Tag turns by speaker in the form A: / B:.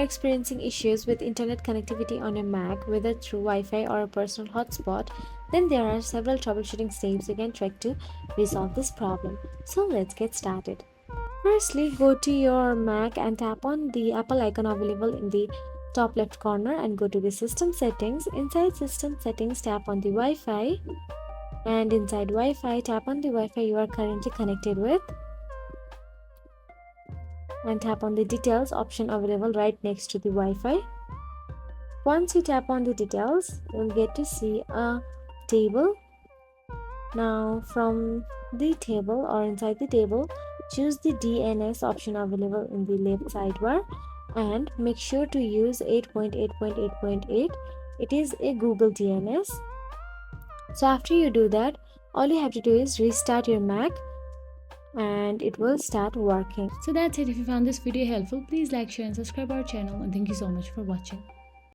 A: are experiencing issues with internet connectivity on a Mac, whether through Wi-Fi or a personal hotspot, then there are several troubleshooting steps you can take to resolve this problem. So let's get started. Firstly, go to your Mac and tap on the Apple icon available in the top left corner and go to the System Settings. Inside System Settings, tap on the Wi-Fi, and inside Wi-Fi, tap on the Wi-Fi you are currently connected with, and tap on the Details option available right next to the Wi-Fi. Once you tap on the details, you'll get to see a table. Now from the table or inside the table, choose the DNS option available in the left sidebar and make sure to use 8.8.8.8. It is a Google DNS. So after you do that, all you have to do is restart your Mac and it will start working.
B: So that's it. If you found this video helpful, please like, share and subscribe our channel, and thank you so much for watching.